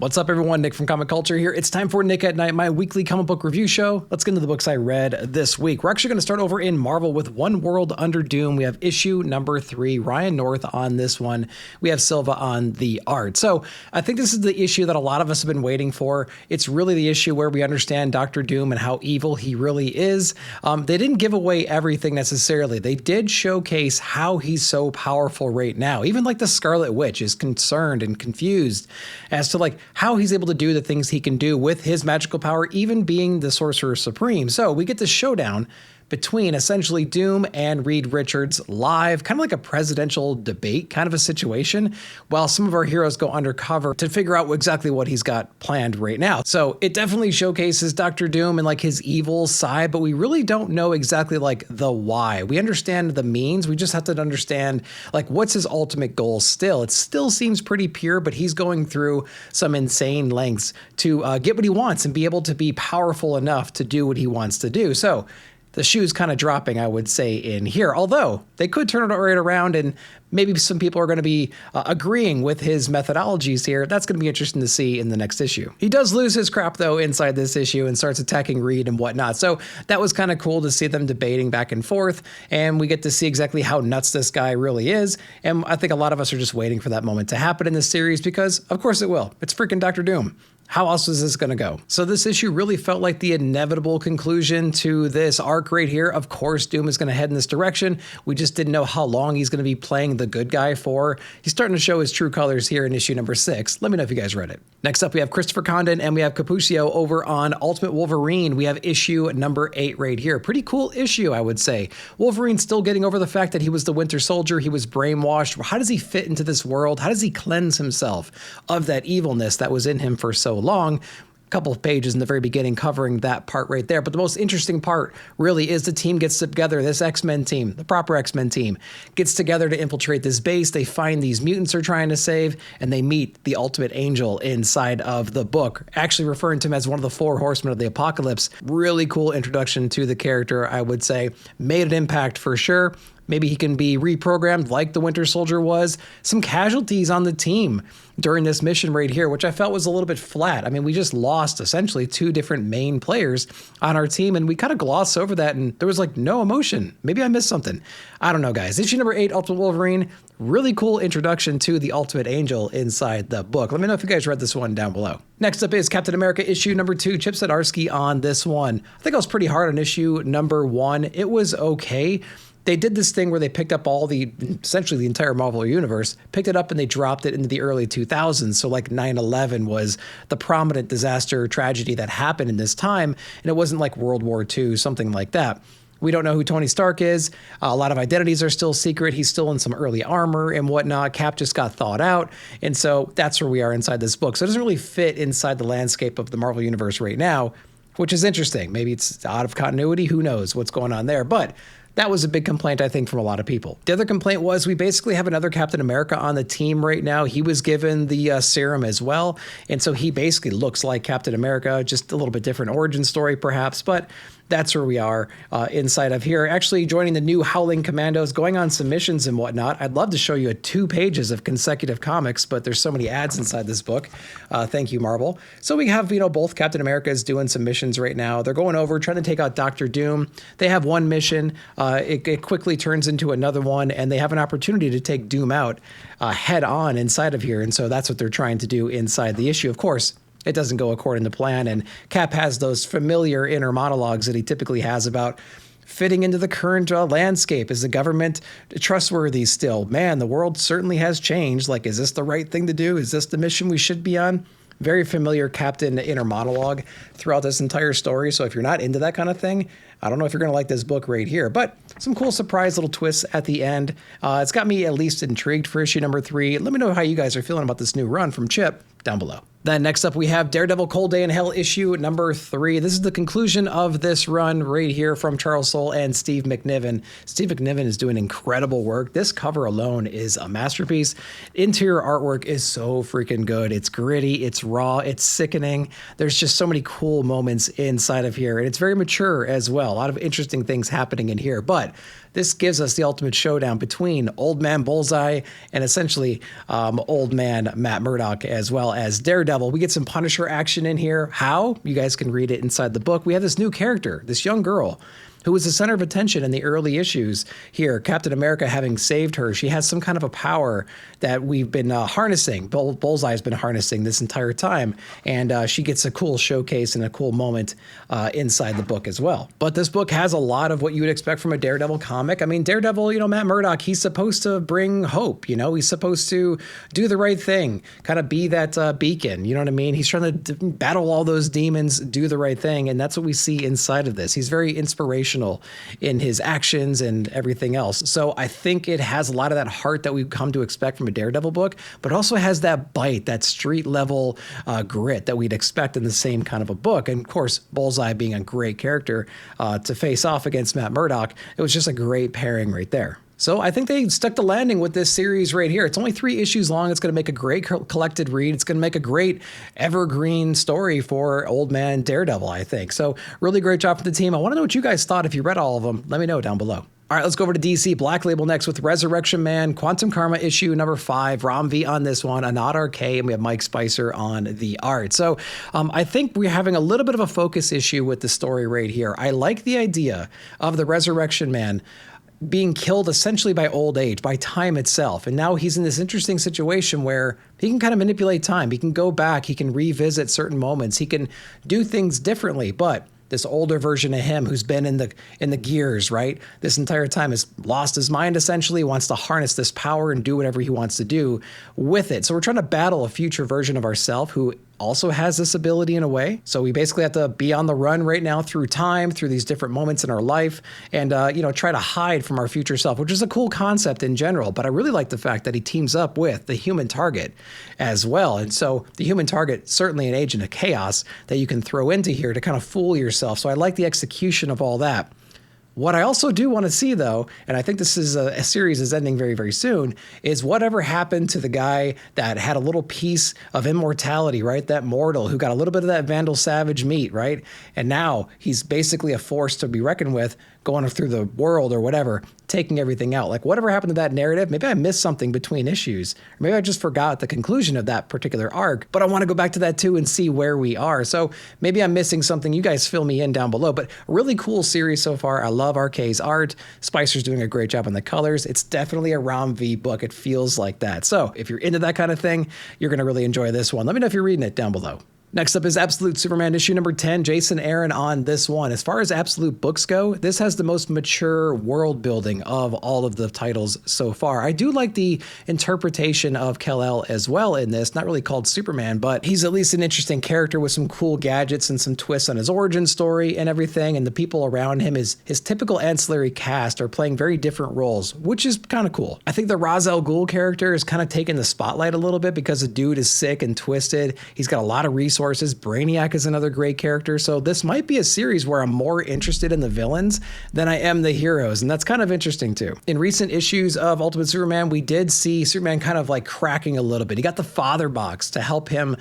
What's up, everyone? Nick from Comic Culture here. It's time for Nick at Night, my weekly comic book review show. Let's get into the books I read this week. We're actually going to start over in Marvel with One World Under Doom. We have issue number 3, Ryan North on this one. We have Silva on the art. So I think this is the issue that a lot of us have been waiting for. It's really the issue where we understand Dr. Doom and how evil he really is. They didn't give away everything necessarily. They did showcase how he's so powerful right now. Even like the Scarlet Witch is concerned and confused as to like how he's able to do the things he can do with his magical power, even being the Sorcerer Supreme. So we get this showdown between essentially Doom and Reed Richards live, kind of like a presidential debate kind of a situation, while some of our heroes go undercover to figure out exactly what he's got planned right now. So it definitely showcases Dr. Doom and like his evil side, but we really don't know exactly like the why. We understand the means, we just have to understand like what's his ultimate goal still. It still seems pretty pure, but he's going through some insane lengths to get what he wants and be able to be powerful enough to do what he wants to do. So the shoe's kind of dropping, I would say, in here. Although they could turn it right around and maybe some people are going to be agreeing with his methodologies here. That's going to be interesting to see in the next issue. He does lose his crap, though, inside this issue and starts attacking Reed and whatnot. So that was kind of cool to see them debating back and forth. And we get to see exactly how nuts this guy really is. And I think a lot of us are just waiting for that moment to happen in this series because, of course, it will. It's freaking Dr. Doom. How else is this going to go? So this issue really felt like the inevitable conclusion to this arc right here. Of course, Doom is going to head in this direction. We just didn't know how long he's going to be playing the good guy for. He's starting to show his true colors here in issue number 6. Let me know if you guys read it. Next up, we have Christopher Condon and we have Cappuccio over on Ultimate Wolverine. We have issue number 8 right here. Pretty cool issue, I would say. Wolverine's still getting over the fact that he was the Winter Soldier. He was brainwashed. How does he fit into this world? How does he cleanse himself of that evilness that was in him for so long? Couple of pages in the very beginning covering that part right there. But the most interesting part really is the team gets together. This X-Men team, the proper X-Men team, gets together to infiltrate this base. They find these mutants they're trying to save, and they meet the Ultimate Angel inside of the book, actually referring to him as one of the 4 horsemen of the apocalypse. Really cool introduction to the character, I would say. Made an impact for sure. Maybe he can be reprogrammed like the Winter Soldier was. Some casualties on the team during this mission right here, which I felt was a little bit flat. I mean, we just lost essentially 2 different main players on our team, and we kind of glossed over that, and there was like no emotion. Maybe I missed something. I don't know, guys. Issue number 8, Ultimate Wolverine. Really cool introduction to the Ultimate Angel inside the book. Let me know if you guys read this one down below. Next up is Captain America issue number 2, Chip Zdarsky on this one. I think I was pretty hard on issue number 1. It was okay. They did this thing where they picked up essentially the entire Marvel universe, picked it up and they dropped it into the early 2000s. So like 9/11 was the prominent disaster tragedy that happened in this time. And it wasn't like World War II, something like that. We don't know who Tony Stark is. A lot of identities are still secret. He's still in some early armor and whatnot. Cap just got thawed out. And so that's where we are inside this book. So it doesn't really fit inside the landscape of the Marvel universe right now, which is interesting. Maybe it's out of continuity. Who knows what's going on there? But that was a big complaint, I think, from a lot of people. The other complaint was we basically have another Captain America on the team right now. He was given the serum as well. And so he basically looks like Captain America, just a little bit different origin story perhaps. But that's where we are inside of here. Actually joining the new Howling Commandos, going on some missions and whatnot. I'd love to show you 2 pages of consecutive comics, but there's so many ads inside this book. Thank you, Marvel. So we have, both Captain Americas doing some missions right now. They're going over, trying to take out Dr. Doom. They have one mission. It quickly turns into another one, and they have an opportunity to take Doom out head on inside of here. And so that's what they're trying to do inside the issue. Of course, it doesn't go according to plan, and Cap has those familiar inner monologues that he typically has about fitting into the current landscape. Is the government trustworthy still? Man, the world certainly has changed. Like, is this the right thing to do? Is this the mission we should be on? Very familiar Captain inner monologue throughout this entire story. So if you're not into that kind of thing, I don't know if you're going to like this book right here, but some cool surprise little twists at the end. It's got me at least intrigued for issue number 3. Let me know how you guys are feeling about this new run from Chip down below. Then next up, we have Daredevil Cold Day in Hell issue number 3. This is the conclusion of this run right here from Charles Soule and Steve McNiven. Steve McNiven is doing incredible work. This cover alone is a masterpiece. Interior artwork is so freaking good. It's gritty, it's raw, it's sickening. There's just so many cool moments inside of here, and it's very mature as well. A lot of interesting things happening in here, but this gives us the ultimate showdown between Old Man Bullseye and essentially Old Man Matt Murdock, as well as Daredevil Daredevil. We get some Punisher action in here. How? You guys can read it inside the book. We have this new character, this young girl, who was the center of attention in the early issues here. Captain America having saved her. She has some kind of a power that we've been harnessing. Bullseye's been harnessing this entire time. And she gets a cool showcase and a cool moment inside the book as well. But this book has a lot of what you would expect from a Daredevil comic. I mean, Daredevil, Matt Murdock, he's supposed to bring hope. He's supposed to do the right thing, kind of be that beacon. You know what I mean? He's trying to battle all those demons, do the right thing. And that's what we see inside of this. He's very inspirational in his actions and everything else. So I think it has a lot of that heart that we've come to expect from a Daredevil book, but also has that bite, that street level grit that we'd expect in the same kind of a book. And of course, Bullseye being a great character to face off against Matt Murdock, it was just a great pairing right there. So I think they stuck the landing with this series right here. It's only 3 issues long. It's going to make a great collected read. It's going to make a great evergreen story for Old Man Daredevil, I think. So really great job for the team. I want to know what you guys thought. If you read all of them, let me know down below. All right, let's go over to DC Black Label next with Resurrection Man, Quantum Karma issue number 5, Ram V on this one, Anad RK, and we have Mike Spicer on the art. So I think we're having a little bit of a focus issue with the story right here. I like the idea of the Resurrection Man being killed essentially by old age, by time itself. And now he's in this interesting situation where he can kind of manipulate time. He can go back, he can revisit certain moments, he can do things differently, but this older version of him who's been in the gears, right, this entire time has lost his mind, essentially, wants to harness this power and do whatever he wants to do with it. So we're trying to battle a future version of ourselves who also has this ability in a way. So we basically have to be on the run right now through time, through these different moments in our life, and try to hide from our future self, which is a cool concept in general. But I really like the fact that he teams up with the Human Target as well. And so the Human Target, certainly an agent of chaos that you can throw into here to kind of fool yourself. So I like the execution of all that. What I also do want to see, though, and I think this is a series is ending very, very soon, is whatever happened to the guy that had a little piece of immortality, right? That mortal who got a little bit of that Vandal Savage meat, right? And now he's basically a force to be reckoned with, going through the world or whatever, taking everything out. Like, whatever happened to that narrative? Maybe I missed something between issues. Or maybe I just forgot the conclusion of that particular arc, but I want to go back to that too and see where we are. So maybe I'm missing something. You guys fill me in down below, but a really cool series so far. I love RK's art. Spicer's doing a great job on the colors. It's definitely a Ram V book. It feels like that. So if you're into that kind of thing, you're going to really enjoy this one. Let me know if you're reading it down below. Next up is Absolute Superman issue number 10, Jason Aaron on this one. As far as Absolute books go, this has the most mature world building of all of the titles so far. I do like the interpretation of Kal-El as well in this, not really called Superman, but he's at least an interesting character with some cool gadgets and some twists on his origin story and everything. And the people around him, his typical ancillary cast, are playing very different roles, which is kind of cool. I think the Ra's al Ghul character is kind of taking the spotlight a little bit because the dude is sick and twisted. He's got a lot of resources. Brainiac is another great character. So this might be a series where I'm more interested in the villains than I am the heroes. And that's kind of interesting too. In recent issues of Ultimate Superman, we did see Superman kind of like cracking a little bit. He got the father box to help him,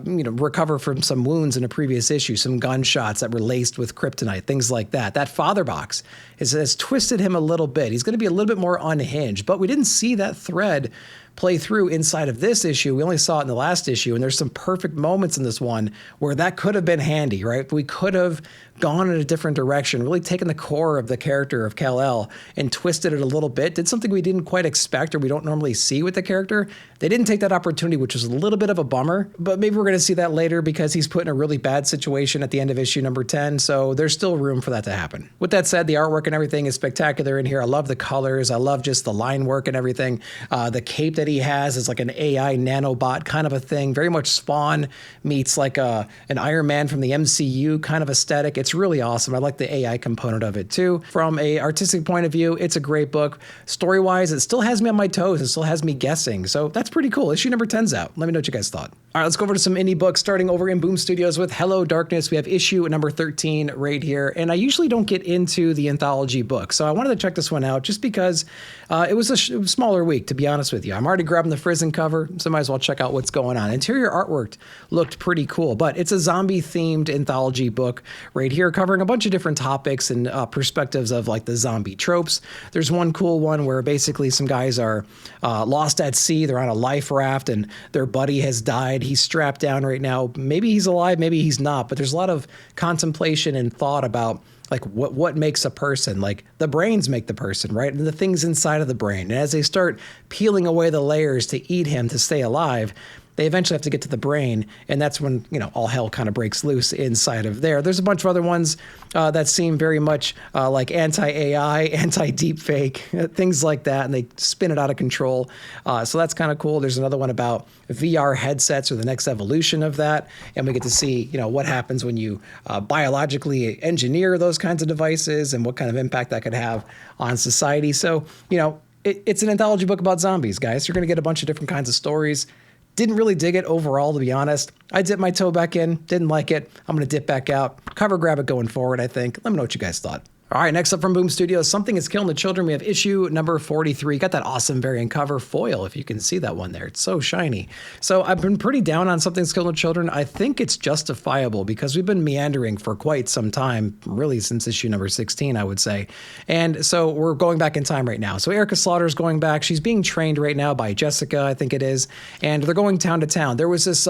recover from some wounds in a previous issue, some gunshots that were laced with kryptonite, things like that. That father box has twisted him a little bit. He's going to be a little bit more unhinged, but we didn't see that thread play through inside of this issue. We only saw it in the last issue, and there's some perfect moments in this one where that could have been handy, right? We could have gone in a different direction, really taken the core of the character of Kal-El and twisted it a little bit, did something we didn't quite expect or we don't normally see with the character. They didn't take that opportunity, which was a little bit of a bummer, but maybe we're going to see that later because he's put in a really bad situation at the end of issue number 10, so there's still room for that to happen. With that said, the artwork and everything is spectacular in here. I love the colors. I love just the line work and everything. The cape that he has is like an AI nanobot kind of a thing, very much Spawn meets like an Iron Man from the MCU kind of aesthetic. It's really awesome. I like the AI component of it too. From a artistic point of view, it's a great book. Story-wise, it still has me on my toes. It still has me guessing. So that's pretty cool. Issue number 10's out. Let me know what you guys thought. All right, let's go over to some indie books, starting over in Boom Studios with Hello Darkness. We have issue number 13 right here. And I usually don't get into the anthology book, so I wanted to check this one out just because it was a smaller week, to be honest with you. I'm already grabbing the Frizzen cover, so might as well check out what's going on. Interior artwork looked pretty cool, but it's a zombie-themed anthology book right here, covering a bunch of different topics and perspectives of like the zombie tropes. There's one cool one where basically some guys are lost at sea. They're on a life raft and their buddy has died He's strapped down right now. Maybe he's alive, maybe he's not, but there's a lot of contemplation and thought about like what makes a person. Like the brains make the person, right? And the things inside of the brain. And as they start peeling away the layers to eat him to stay alive, they eventually have to get to the brain, and that's when, all hell kind of breaks loose inside of there. There's a bunch of other ones that seem very much like anti-AI, anti-deepfake, things like that, and they spin it out of control. So that's kind of cool. There's another one about VR headsets or the next evolution of that, and we get to see, what happens when you biologically engineer those kinds of devices and what kind of impact that could have on society. So, it's an anthology book about zombies, guys. You're going to get a bunch of different kinds of stories. Didn't really dig it overall, to be honest. I dipped my toe back in, didn't like it. I'm going to dip back out. Cover grab it going forward, I think. Let me know what you guys thought. All right, next up from Boom Studios, Something is Killing the Children. We have issue number 43. Got that awesome variant cover foil, if you can see that one there. It's so shiny. So I've been pretty down on Something's Killing the Children. I think it's justifiable because we've been meandering for quite some time, really since issue number 16, I would say. And so we're going back in time right now. So Erica Slaughter's going back. She's being trained right now by Jessica, I think it is. And they're going town to town. There was this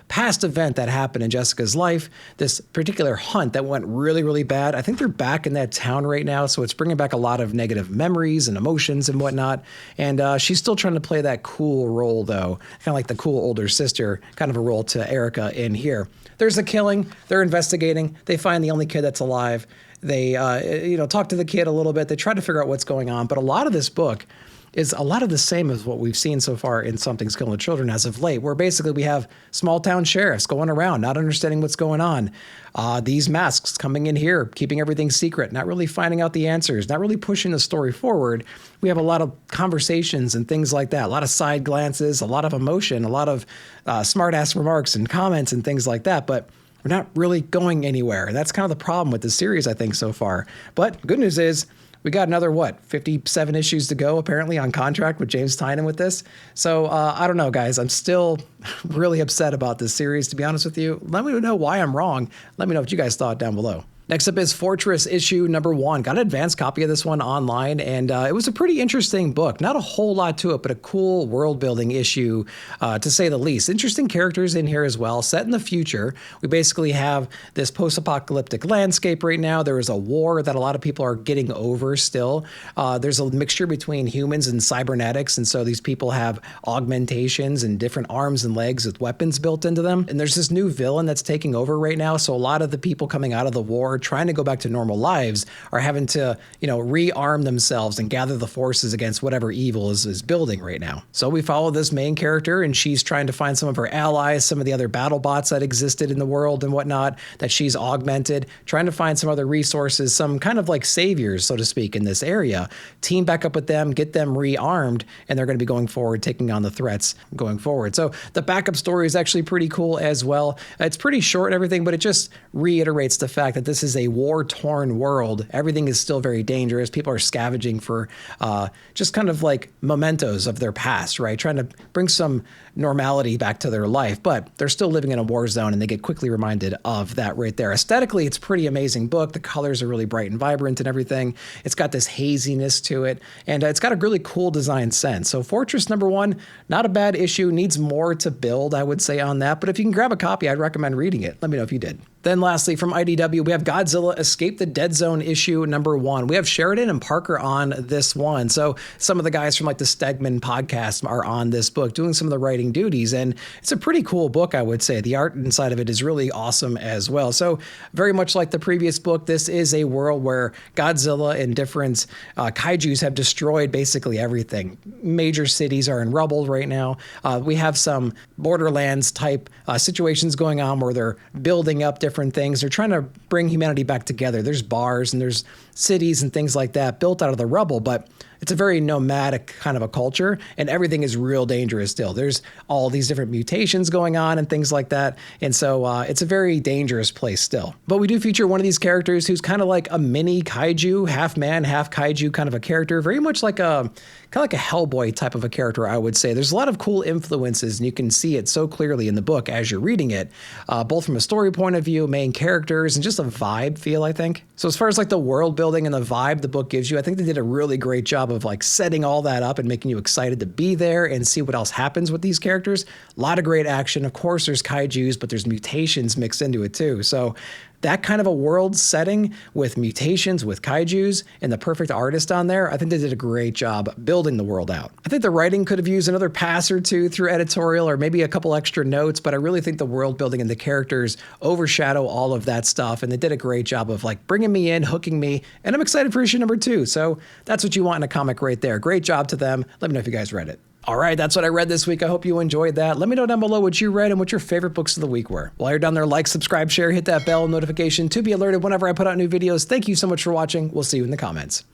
past event that happened in Jessica's life, this particular hunt that went really, really bad. I think they're back in that town right now, so it's bringing back a lot of negative memories and emotions and whatnot. And she's still trying to play that cool role, though, kind of like the cool older sister kind of a role to Erica in here. There's a killing. They're investigating. They find the only kid that's alive. They, talk to the kid a little bit. They try to figure out what's going on. But a lot of this book is a lot of the same as what we've seen so far in Something's Killing the Children as of late, where basically we have small town sheriffs going around, not understanding what's going on. These masks coming in here, keeping everything secret, not really finding out the answers, not really pushing the story forward. We have a lot of conversations and things like that, a lot of side glances, a lot of emotion, a lot of smart-ass remarks and comments and things like that, but we're not really going anywhere. And that's kind of the problem with the series, I think, so far. But good news is, we got another, 57 issues to go, apparently, on contract with James Tynion with this. So, I don't know, guys. I'm still really upset about this series, to be honest with you. Let me know why I'm wrong. Let me know what you guys thought down below. Next up is Fortress issue number 1. Got an advanced copy of this one online, and it was a pretty interesting book. Not a whole lot to it, but a cool world-building issue, to say the least. Interesting characters in here as well, set in the future. We basically have this post-apocalyptic landscape right now. There is a war that a lot of people are getting over still. There's a mixture between humans and cybernetics, and so these people have augmentations and different arms and legs with weapons built into them. And there's this new villain that's taking over right now, so a lot of the people coming out of the war trying to go back to normal lives are having to, rearm themselves and gather the forces against whatever evil is building right now. So we follow this main character, and she's trying to find some of her allies, some of the other battle bots that existed in the world and whatnot that she's augmented, trying to find some other resources, some kind of like saviors, so to speak, in this area, team back up with them, get them rearmed, and they're going to be going forward, taking on the threats going forward. So the backup story is actually pretty cool as well. It's pretty short and everything, but it just reiterates the fact that this is a war-torn world. Everything is still very dangerous. People are scavenging for just kind of like mementos of their past, right? Trying to bring some normality back to their life, but they're still living in a war zone, and they get quickly reminded of that right there. Aesthetically, it's a pretty amazing book. The colors are really bright and vibrant and everything. It's got this haziness to it, and it's got a really cool design sense. So Fortress number 1, not a bad issue. Needs more to build, I would say, on that, but if you can grab a copy, I'd recommend reading it. Let me know if you did. Then lastly, from IDW, we have Godzilla Escape the Dead Zone issue number 1. We have Sheridan and Parker on this one. So some of the guys from like the Stegman podcast are on this book doing some of the writing duties. And it's a pretty cool book, I would say. The art inside of it is really awesome as well. So very much like the previous book, this is a world where Godzilla and different kaijus have destroyed basically everything. Major cities are in rubble right now. We have some Borderlands type situations going on where they're building up different things. They're trying to bring humanity back together. There's bars and there's cities and things like that built out of the rubble, but it's a very nomadic kind of a culture, and everything is real dangerous still. There's all these different mutations going on and things like that, and so it's a very dangerous place still. But we do feature one of these characters who's kind of like a mini kaiju, half man, half kaiju kind of a character, very much like a Hellboy type of a character, I would say. There's a lot of cool influences, and you can see it so clearly in the book as you're reading it, both from a story point of view, main characters, and just a vibe feel, I think. So as far as like the world building and the vibe the book gives you, I think they did a really great job job of like setting all that up and making you excited to be there and see what else happens with these characters. A lot of great action. Of course, there's kaijus, but there's mutations mixed into it too. So that kind of a world setting with mutations, with kaijus, and the perfect artist on there, I think they did a great job building the world out. I think the writing could have used another pass or two through editorial or maybe a couple extra notes, but I really think the world building and the characters overshadow all of that stuff, and they did a great job of like bringing me in, hooking me, and I'm excited for issue number 2. So that's what you want in a comic right there. Great job to them. Let me know if you guys read it. All right, that's what I read this week. I hope you enjoyed that. Let me know down below what you read and what your favorite books of the week were. While you're down there, like, subscribe, share, hit that bell notification to be alerted whenever I put out new videos. Thank you so much for watching. We'll see you in the comments.